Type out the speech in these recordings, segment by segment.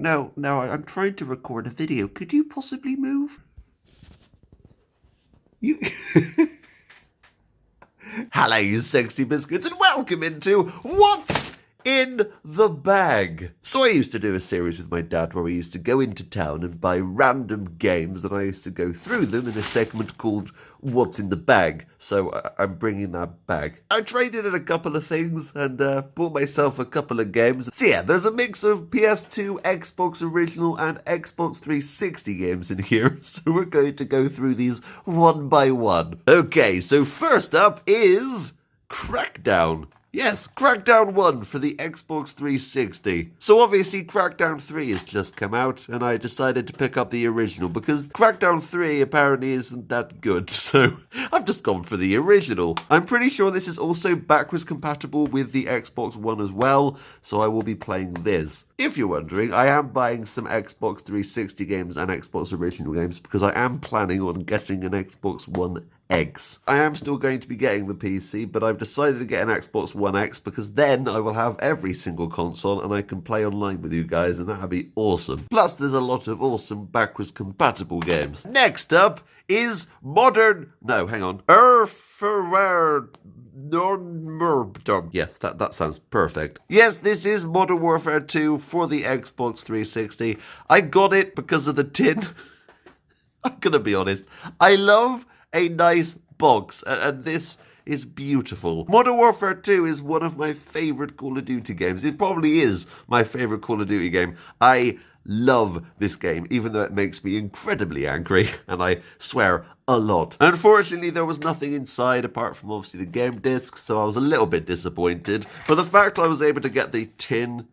no, I'm trying to record a video. Could you possibly move? You... Hello, you sexy biscuits, and welcome into What's in the Bag. So I used to do a series with my dad where we used to go into town and buy random games, and I used to go through them in a segment called What's in the Bag. So I'm bringing that back. I traded in a couple of things and bought myself a couple of games. So yeah, there's a mix of PS2, Xbox Original and Xbox 360 games in here. So we're going to go through these one by one. Okay, so first up is Crackdown. Yes, Crackdown 1 for the Xbox 360. So obviously Crackdown 3 has just come out, and I decided to pick up the original because Crackdown 3 apparently isn't that good, so I've just gone for the original. I'm pretty sure this is also backwards compatible with the Xbox One as well, so I will be playing this. If you're wondering, I am buying some Xbox 360 games and Xbox Original games because I am planning on getting an Xbox One X. I am still going to be getting the PC, but I've decided to get an Xbox One X because then I will have every single console and I can play online with you guys, and that would be awesome. Plus, there's a lot of awesome backwards compatible games. Next up is Yes, that sounds perfect. Yes, this is Modern Warfare 2 for the Xbox 360. I got it because of the tin. I'm gonna be honest. I love a nice box, and this is beautiful. Modern Warfare 2 is one of my favourite Call of Duty games. It probably is my favourite Call of Duty game. I love this game, even though it makes me incredibly angry, and I swear a lot. Unfortunately, there was nothing inside apart from obviously the game disc, so I was a little bit disappointed. But the fact I was able to get the tin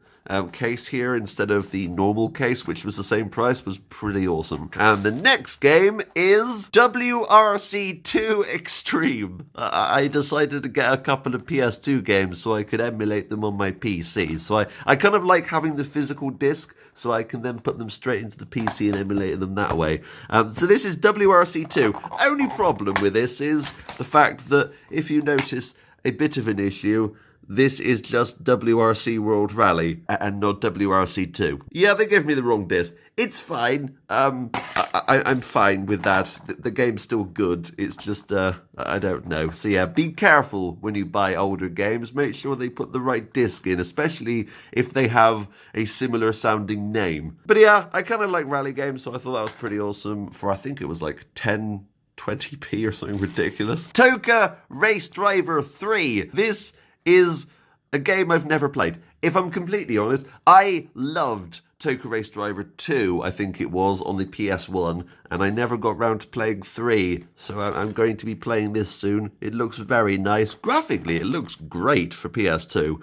case here instead of the normal case, which was the same price, was pretty awesome. And the next game is WRC 2 Extreme. I decided to get a couple of PS2 games so I could emulate them on my PC. So I kind of like having the physical disc so I can then put them straight into the PC and emulate them that way. So this is WRC 2. Only problem with this is the fact that if you notice a bit of an issue, this is just WRC World Rally and not WRC 2. Yeah, they gave me the wrong disc. It's fine. I'm fine with that. The game's still good. It's just, I don't know. So yeah, be careful when you buy older games. Make sure they put the right disc in, especially if they have a similar sounding name. But yeah, I kind of like rally games, so I thought that was pretty awesome for, I think it was like 1020p or something ridiculous. Toca Race Driver 3. This is a game I've never played. If I'm completely honest, I loved Toca Race Driver 2, I think it was, on the PS1, and I never got round to playing 3, so I'm going to be playing this soon. It looks very nice. Graphically, it looks great for PS2.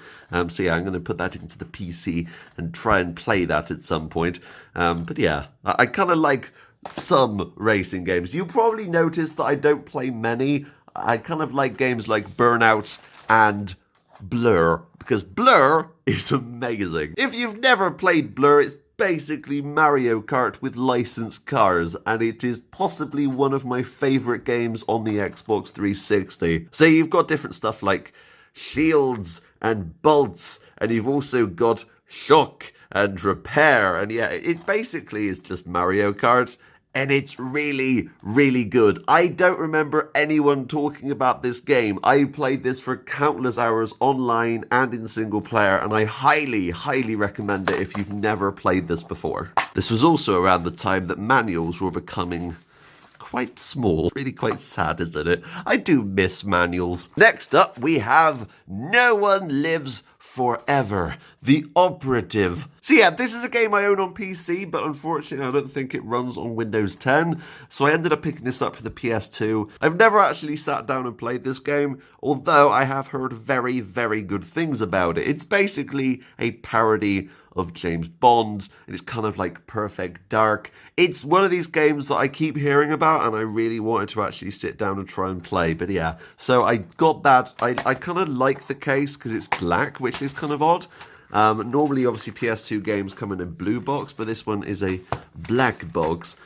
So yeah, I'm going to put that into the PC and try and play that at some point. But yeah, I kind of like some racing games. You probably noticed that I don't play many. I kind of like games like Burnout and Blur, because Blur is amazing. If you've never played Blur, it's basically Mario Kart with licensed cars, and it is possibly one of my favourite games on the Xbox 360. So you've got different stuff like shields and bolts, and you've also got shock and repair, and yeah, it basically is just Mario Kart. And it's really, really good. I don't remember anyone talking about this game. I played this for countless hours online and in single player, and I highly, highly recommend it if you've never played this before. This was also around the time that manuals were becoming quite small. Really quite sad, isn't it? I do miss manuals. Next up, we have No One Lives Forever, The Operative. So yeah, this is a game I own on PC, but unfortunately I don't think it runs on Windows 10, so I ended up picking this up for the PS2. I've never actually sat down and played this game, although I have heard very, very good things about it. It's basically a parody of James Bond, and it's kind of like Perfect Dark. It's one of these games that I keep hearing about, and I really wanted to actually sit down and try and play, but yeah. So I got that. I kind of like the case because it's black, which is kind of odd. Normally, obviously, PS2 games come in a blue box, but this one is a black box.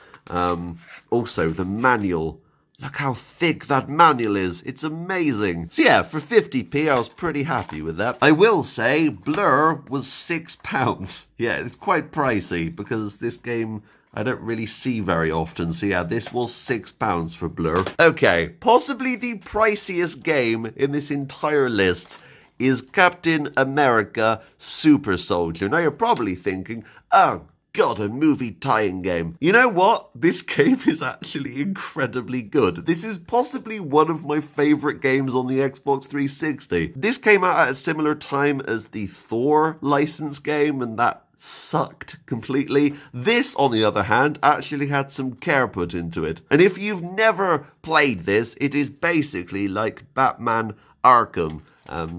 Also, the manual Look how thick that manual is. It's amazing. So yeah, for 50p, I was pretty happy with that. I will say, Blur was £6. Yeah, it's quite pricey because this game I don't really see very often. So yeah, this was £6 for Blur. Okay, possibly the priciest game in this entire list is Captain America Super Soldier. Now you're probably thinking, oh God, a movie tie-in game. You know what? This game is actually incredibly good. This is possibly one of my favorite games on the Xbox 360. This came out at a similar time as the Thor license game, and that sucked completely. This, on the other hand, actually had some care put into it. And if you've never played this, it is basically like Batman Arkham.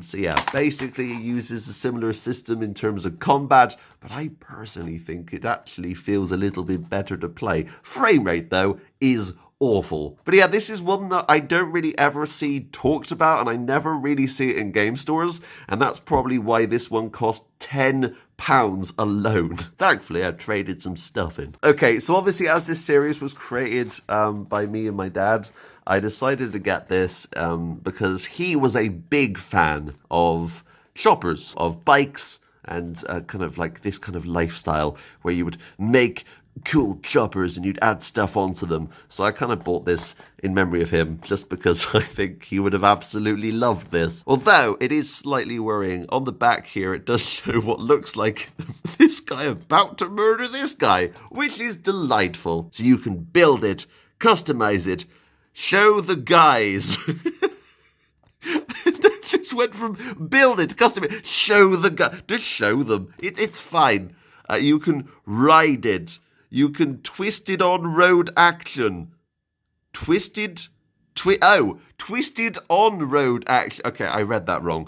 So yeah, basically it uses a similar system in terms of combat, but I personally think it actually feels a little bit better to play. Frame rate, though, is awful. But yeah, this is one that I don't really ever see talked about, and I never really see it in game stores, and that's probably why this one cost £10 alone. Thankfully, I traded some stuff in. Okay, so obviously as this series was created by me and my dad, I decided to get this because he was a big fan of shoppers, of bikes, and kind of like this kind of lifestyle where you would make cool choppers and you'd add stuff onto them. So I kind of bought this in memory of him just because I think he would have absolutely loved this. Although it is slightly worrying. On the back here it does show what looks like this guy about to murder this guy, which is delightful. So you can build it, customize it, show the guys. Just went from build it, customize, show the guy. Just show them. It's fine. You can ride it. You can twist it on road action. Twisted on road action. Okay, I read that wrong.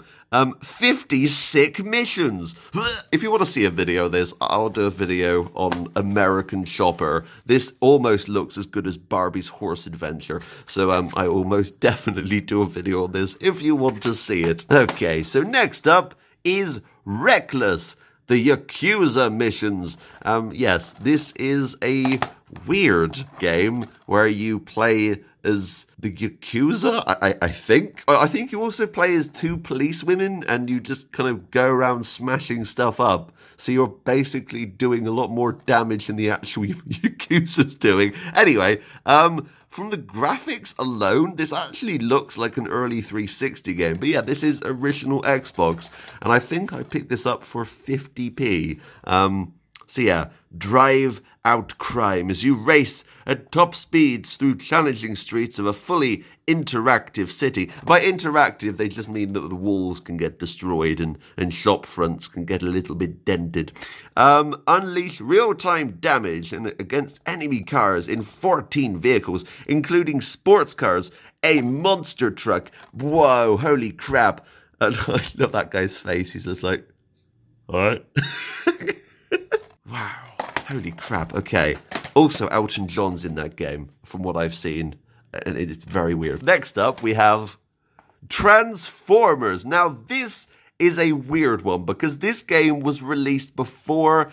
50 sick missions. If you want to see a video of this, I'll do a video on American Shopper. This almost looks as good as Barbie's Horse Adventure. So I will most definitely do a video on this if you want to see it. Okay, so next up is Reckless. The Yakuza missions. Yes, this is a weird game where you play as the Yakuza, I think. I think you also play as two policewomen and you just kind of go around smashing stuff up. So you're basically doing a lot more damage than the actual Yakuza's doing. Anyway, from the graphics alone, this actually looks like an early 360 game. But yeah, this is original Xbox. And I think I picked this up for 50p. So yeah, drive out crime as you race at top speeds through challenging streets of a fully interactive city. By interactive, they just mean that the walls can get destroyed and shop fronts can get a little bit dented. Unleash real-time damage against enemy cars in 14 vehicles, including sports cars, a monster truck. Whoa, holy crap. And I love that guy's face. He's just like, all right. Wow. Holy crap. Okay. Also, Elton John's in that game, from what I've seen. And it's very weird. Next up, we have Transformers. Now, this is a weird one, because this game was released before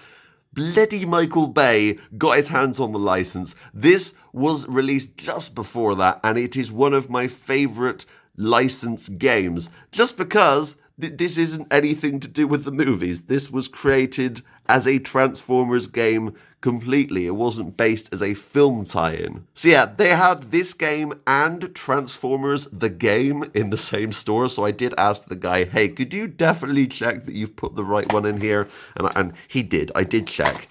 bloody Michael Bay got his hands on the license. This was released just before that, and it is one of my favorite licensed games. Just because this isn't anything to do with the movies. This was created as a Transformers game completely. It wasn't based as a film tie-in. So yeah, they had this game and Transformers the game in the same store. So I did ask the guy, hey, could you definitely check that you've put the right one in here? And he did. I did check.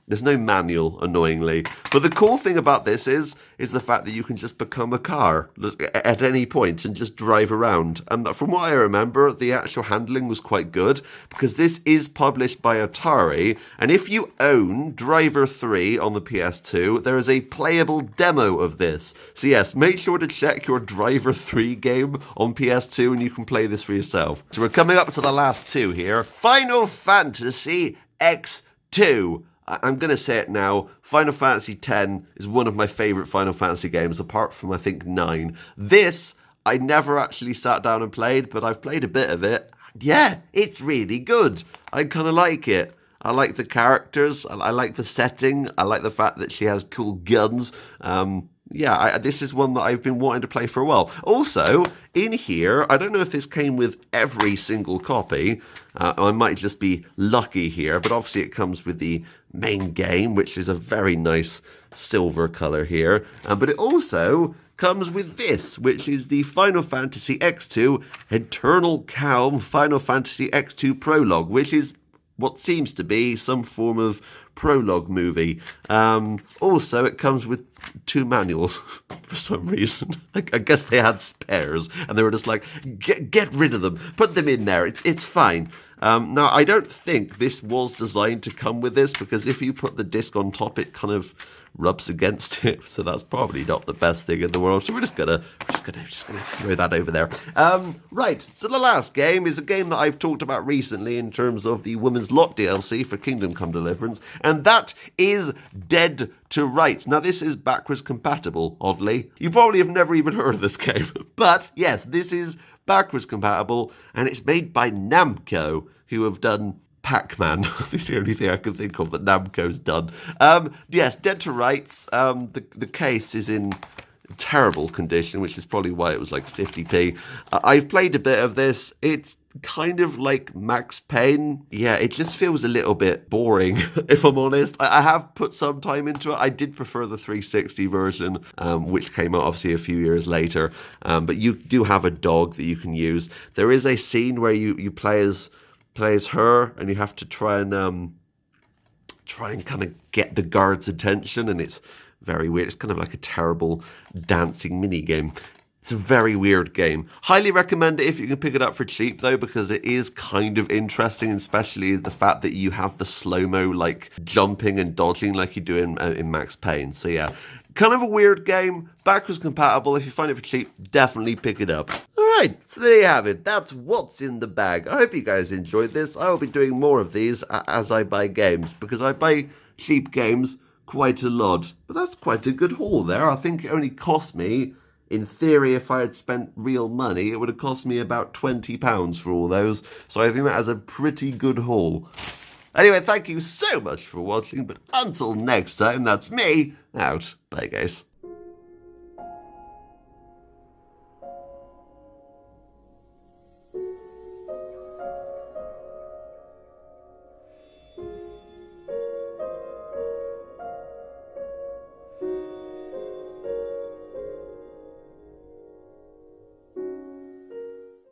There's no manual, annoyingly. But the cool thing about this is the fact that you can just become a car at any point and just drive around. And from what I remember, the actual handling was quite good, because this is published by Atari. And if you own Driver 3 on the PS2, there is a playable demo of this. So yes, make sure to check your Driver 3 game on PS2 and you can play this for yourself. So we're coming up to the last two here. Final Fantasy X2. I'm going to say it now, Final Fantasy X is one of my favourite Final Fantasy games, apart from, I think, 9. This, I never actually sat down and played, but I've played a bit of it. Yeah, it's really good. I kind of like it. I like the characters, I like the setting, I like the fact that she has cool guns. yeah, this is one that I've been wanting to play for a while. Also, in here, I don't know if this came with every single copy. I might just be lucky here, but obviously it comes with the main game, which is a very nice silver color here. But it also comes with this, which is the Final Fantasy X2 Eternal Calm Final Fantasy X2 Prologue, which is what seems to be some form of prologue movie. Also, it comes with 2 manuals for some reason. I guess they had spares and they were just like, get rid of them, put them in there, it's fine. Now, I don't think this was designed to come with this, because if you put the disc on top, it kind of rubs against it, so that's probably not the best thing in the world. So we're just gonna throw that over there. Right. So the last game is a game that I've talked about recently in terms of the Women's Lot DLC for Kingdom Come Deliverance, and that is Dead to Rights. Now, this is backwards compatible. Oddly, you probably have never even heard of this game, but yes, this is backwards compatible, and it's made by Namco, who have done Pac-Man. That's the only thing I can think of that Namco's done. Yes, Dead to Rights. The case is in terrible condition, which is probably why it was like 50p. I've played a bit of this. It's kind of like Max Payne. Yeah, it just feels a little bit boring, if I'm honest. I have put some time into it. I did prefer the 360 version, which came out obviously a few years later. But you do have a dog that you can use. There is a scene where you play as her, and you have to try and kind of get the guards' attention, and it's very weird. It's kind of like a terrible dancing mini game. It's a very weird game. Highly recommend it if you can pick it up for cheap, though, because it is kind of interesting, especially the fact that you have the slow-mo, like, jumping and dodging like you do in Max Payne. So, yeah, kind of a weird game, backwards compatible. If you find it for cheap, definitely pick it up. Alright, so there you have it. That's what's in the bag. I hope you guys enjoyed this. I will be doing more of these as I buy games, because I buy cheap games quite a lot. But that's quite a good haul there. I think it only cost me, in theory, if I had spent real money, it would have cost me about £20 for all those. So I think that is a pretty good haul. Anyway, thank you so much for watching, but until next time, that's me, out. Bye, guys.